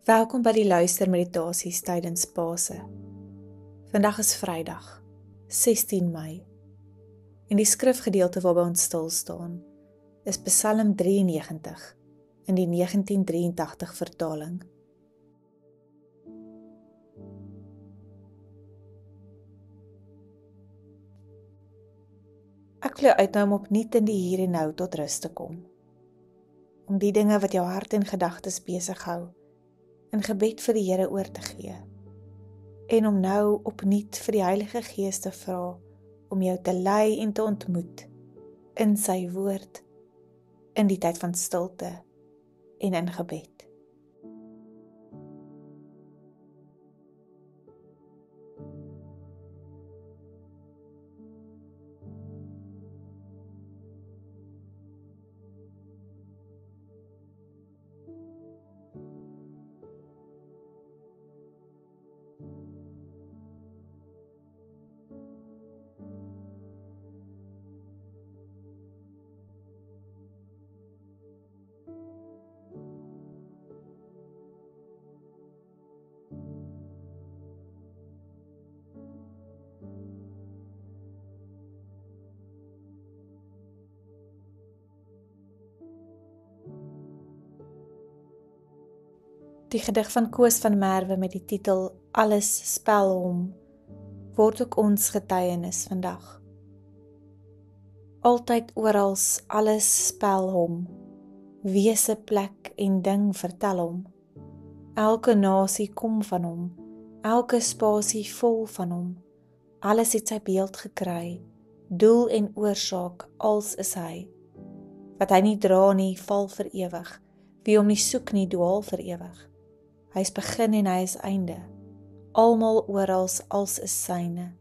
Welkom by die luistermeditasies tydens Paase. Vandag is Vrydag, 16 Mei, en die skrifgedeelte waarby ons stil staan is Psalm 93 in die 1983 vertaling. Ek wil jou uitnooi om opnuut in die hier en nou tot rus te kom, om die dinge wat jou hart en gedagtes besig hou, in gebed vir die Here oor te gee, en om nou opnuut vir die Heilige Gees te vra om jou te lei en te ontmoet in sy woord, in die tyd van stilte en in gebed. Die gedig van Koos van Merwe met die titel Alles spel hom, word ook ons getuienis vandag. Altyd orals, alles spel hom, wese plek en ding vertel hom. Elke nasie kom van hom, elke spasie vol van hom. Alles het sy beeld gekry, doel en oorsaak, als is hy. Wat hy nie dra nie, val vir ewig, wie hom nie soek nie, dwaal vir ewig. Hy is begin en hy is einde, almal orals als is syne.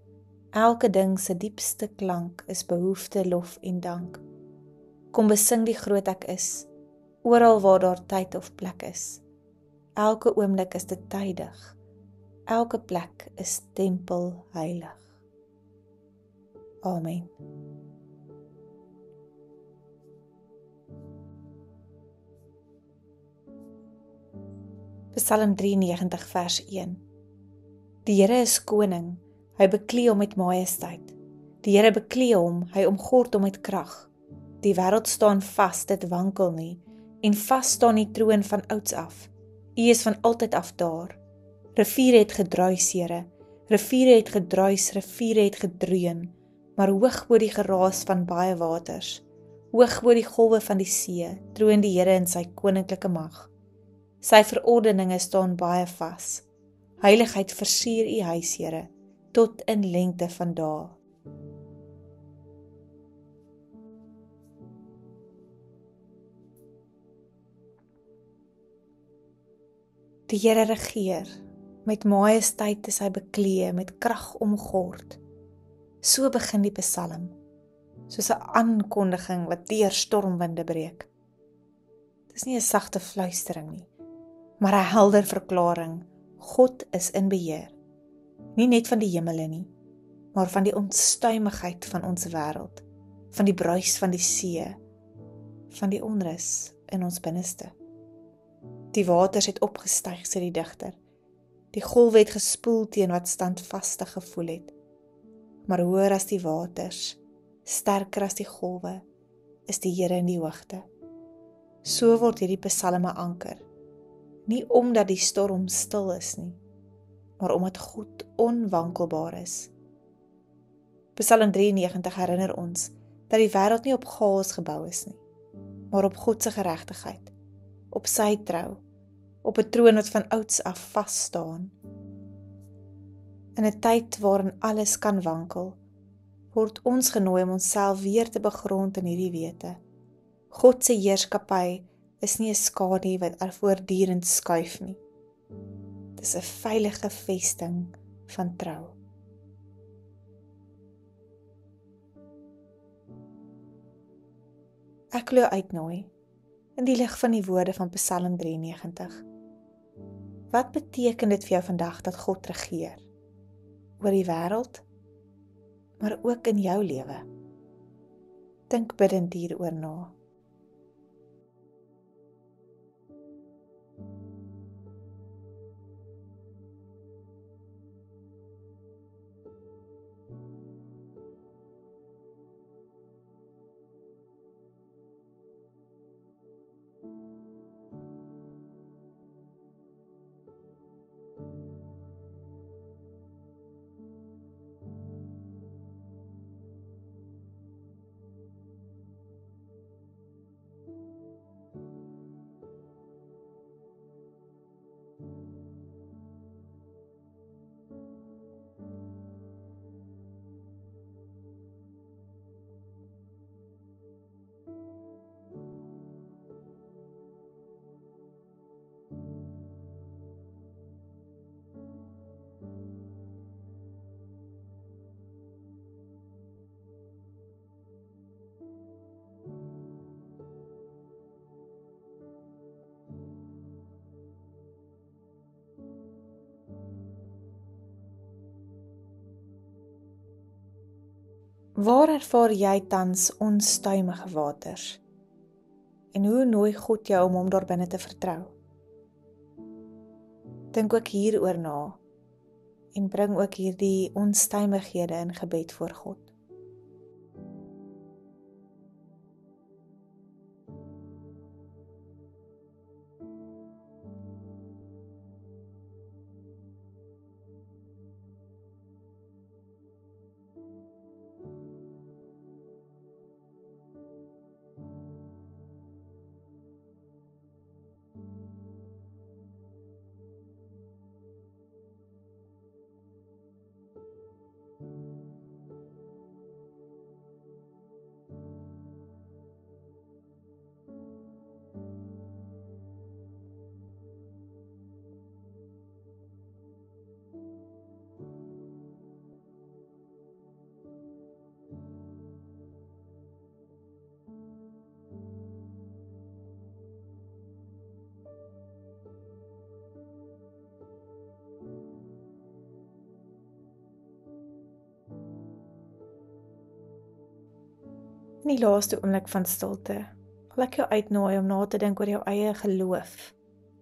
Elke ding se diepste klank is behoefte, lof en dank. Kom besing die groot ek is, oral waar daar tyd of plek is. Elke oomblik is dit tydig, elke plek is tempel heilig. Amen. Psalm 93 vers 1. Die Here is koning, hy beklee hom met majesteit. Die Here beklee hom, hy omgord hom met krag. Die wêreld staan vas, dit wankel nie, en vas staan die troon van ouds af. U is van altyd af daar. Riviere het gedruis, Here, riviere het gedruis, riviere het gedreun, maar hoog bo die geraas van baie waters, hoog bo die golwe van die see, troon die Here in sy koninklike mag. Sy verordeninge staan baie vas. Heiligheid versier u huis, Here, tot in lengte van dae. Die Here regeer, met majesteit is hy beklee, met krag omgord. So begin die Psalm, soos 'n aankondiging wat deur stormwinde breek. Dis nie 'n sagte fluistering nie, maar 'n helder verklaring. God is in beheer. Nie net van die hemele nie, maar van die onstuimigheid van ons wêreld, van die bruis van die see, van die onrus in ons binneste. Die waters het opgestyg, sê die digter. Die golwe het gespoel teen wat standvastig gevoel het. Maar hoër as die waters, sterker as die golwe, is die Here in die hoogte. So word hierdie Psalm 'n anker. Nie omdat die storm stil is nie, maar omdat God onwankelbaar is. Psalm 93 herinner ons dat die wêreld nie op chaos gebou is nie, maar op God se geregtigheid, op sy trou, op 'n troon wat van ouds af vas staan. In 'n tyd waarin alles kan wankel, word ons genooi om onsself weer te begrond in hierdie wete. God se heerskappy is nie 'n skadu wat voortdurend skuif nie. Dis 'n veilige vesting van trou. Ek wil jou uitnooi in die lig van die woorde van Psalm 93. Wat beteken dit vir jou vandag dat God regeer oor die wêreld, maar ook in jou lewe? Dink bidtend hieroor na. Waar ervaar jy tans onstuimige waters? En hoe nooi God jou om hom daarbinne te vertrou? Dink ook hieroor na en bring ook hierdie onstuimighede in gebed voor God. In die laaste oomblik van stilte, wil ek jou uitnooi om na te dink oor jou eie geloof,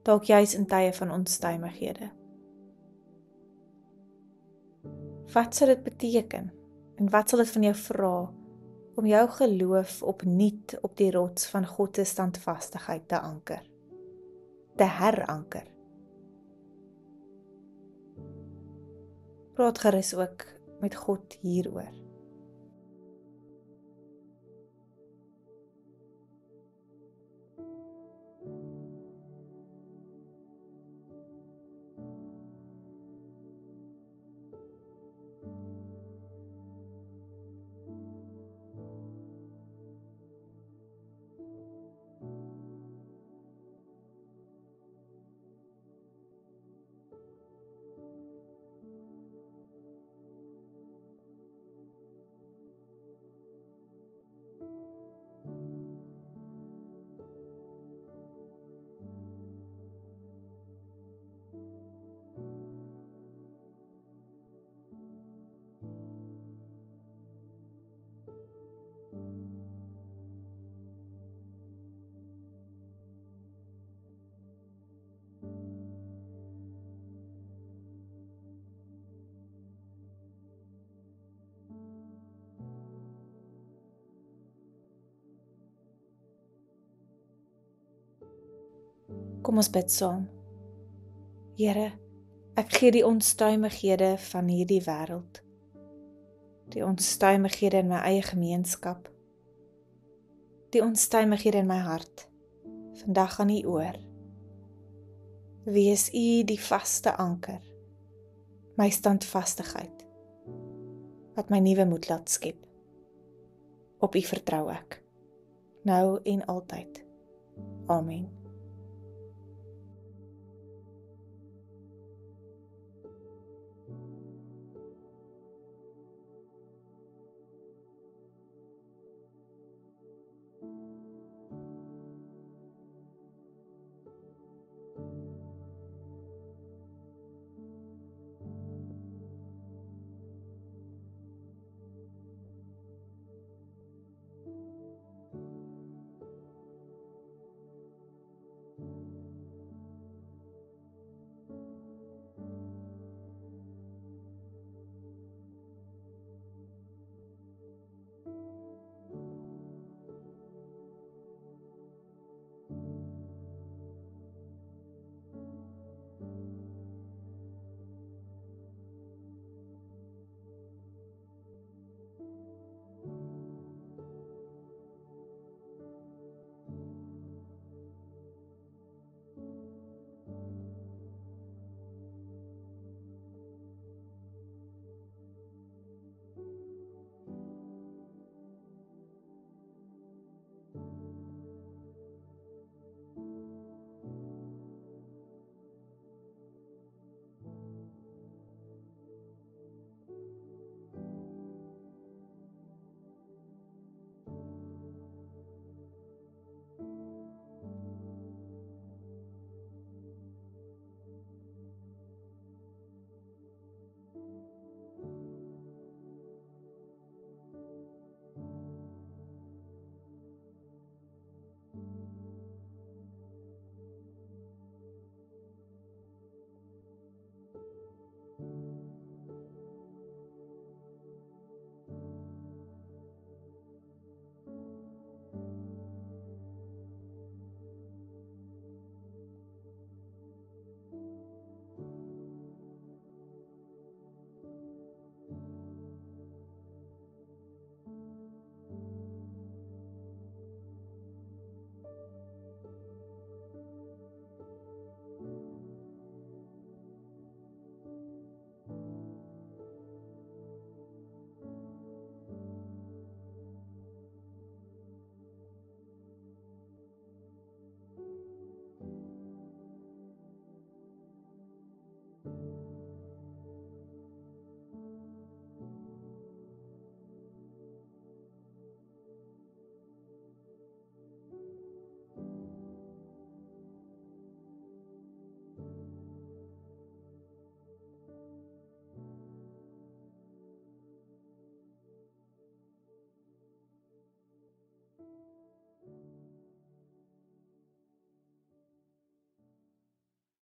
dalk juis in tye van onstuimighede. Wat sal dit beteken? En wat sal dit van jou vra om jou geloof opnuut op die rots van God se standvastigheid te anker, te heranker? Praat gerus ook met God hieroor. Kom ons bid saam. Here, ek gee die onstuimighede van hierdie wêreld, die onstuimighede in my eie gemeenskap, die onstuimighede in my hart, vandag aan U oor. Wees U die vaste anker, my standvastigheid, wat my nuwe moed laat skep. Op U vertrou ek, nou en altyd. Amen.